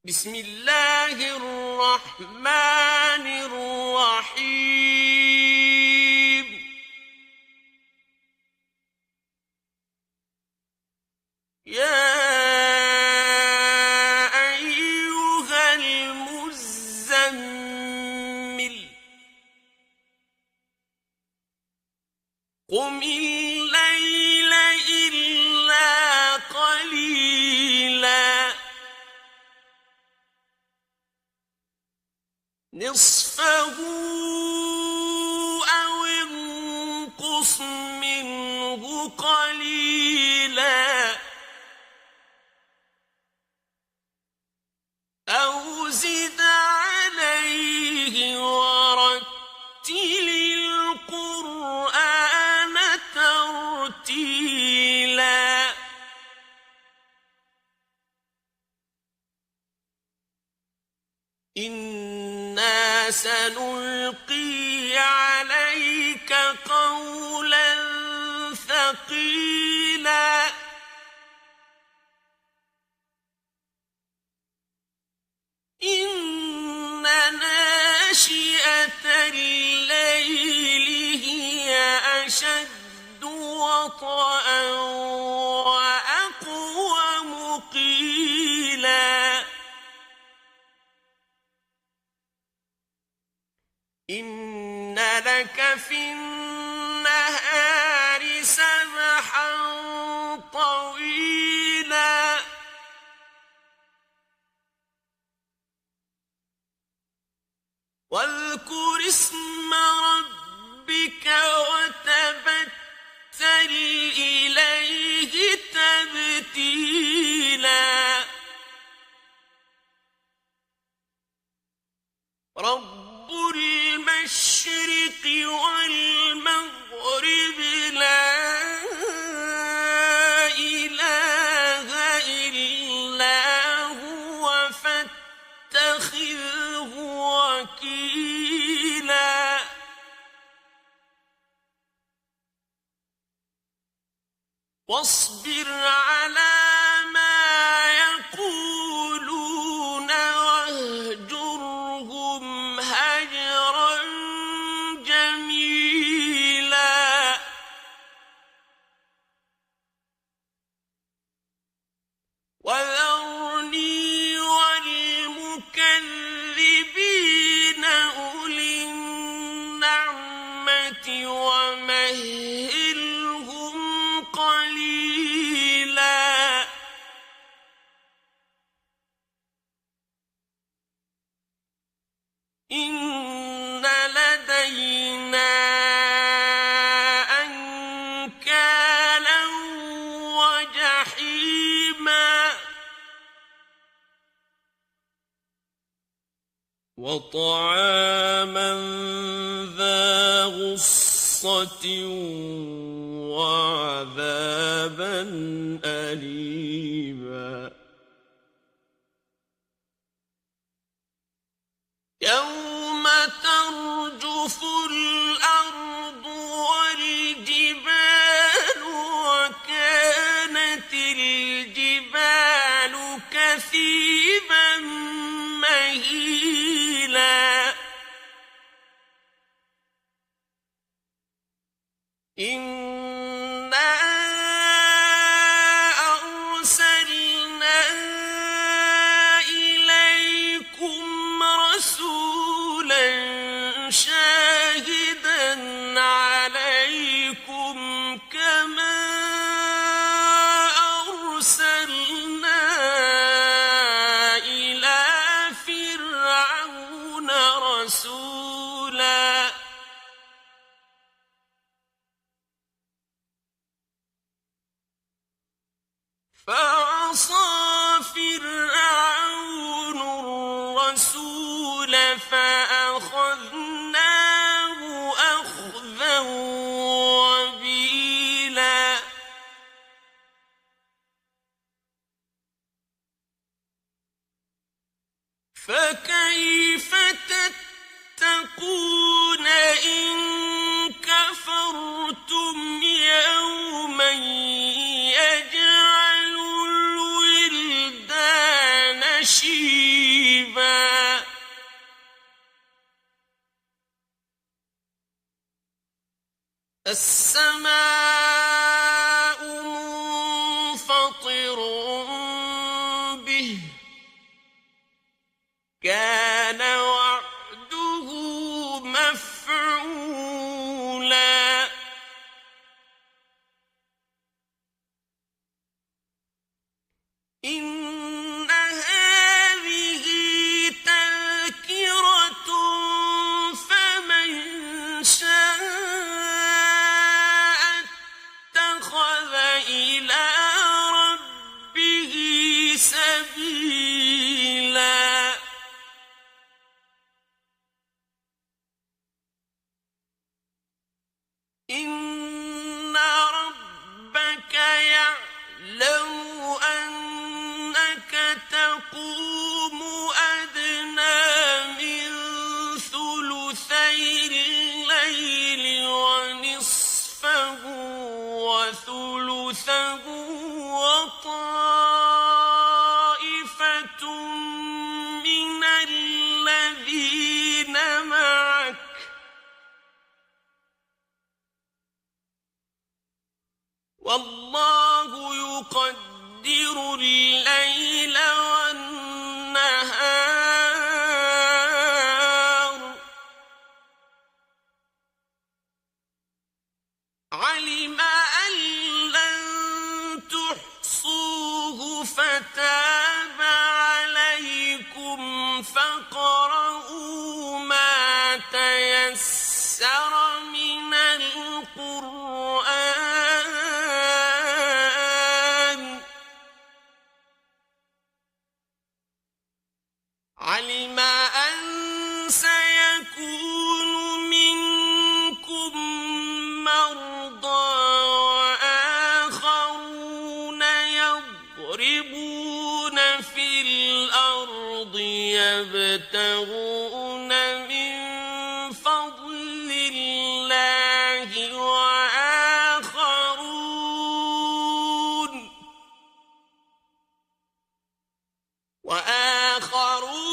بسم الله الرحمن الرحيم يا أيها المزمل قم الليل إلا قليلا نصفه أو انقص منه قليلا أو زد عليه ورتل القرآن ترتيلا إنا سنلقي عليك قولا ثقيلا إن ناشئة الليل هي أشد وطئا وأقوم قيلا إن لك في النهار سبحا طويلا واذكر اسم ربك وتبتل إليه تبتيلا رب المشرق والمغرب لا إله إلا هو فاتخذه وكيلا واصبر على ما يقولون واهجرهم هجرا جميلا وذرني والمكذبين أولي النعمة ومهلهم قليلا إن لدينا أنكالا وجحيما وطعاما ذا غصة وعذابا أليما يوم ترجف الأرض والجبال وكانت الجبال كثيبا مهيلا إنا أرسلنا إليكم رسولا شاهدا عليكم كما أرسلنا إلى فرعون رسولا فعصى فرعون الرسول فأخذناه أخذا وبيلا فكيف تتقون إن كفرتم يوما يجعل الولدان شيبا السماء منفطر به كان وعده مفعولا إن هذه تذكرة فمن شاء اتخذ إلى ربه سبيلا إن ربك يعلم أنك تقوم أدنى من ثلثي الليل ونصفه وثلثه وطائفة من الذين معك والله يقدر الليل والنهار علم أن لن تحصوه فتاب عليكم فاقرؤوا ما تيسر من القرآن علم أن سيكون منكم مرضى وآخرون يضربون في الأرض يبتغون من فضل الله وآخرون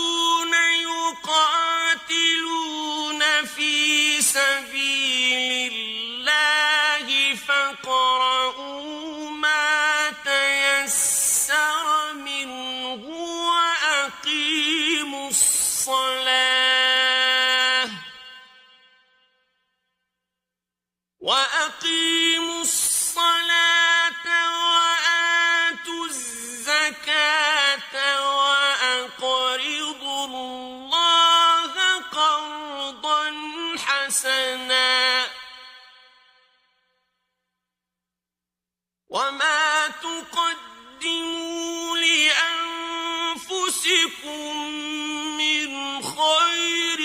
يقاتلون في سبيل الله فاقرؤوا ما تيسر منه وأقيموا الصلاة وآتوا الزكاة وأقرضوا الله قرضا حسنا وما تقدموا لأنفسكم من خير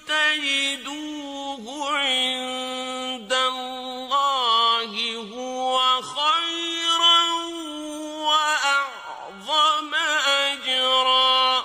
تجدوه عند الله هو خيرا وأعظم أجرا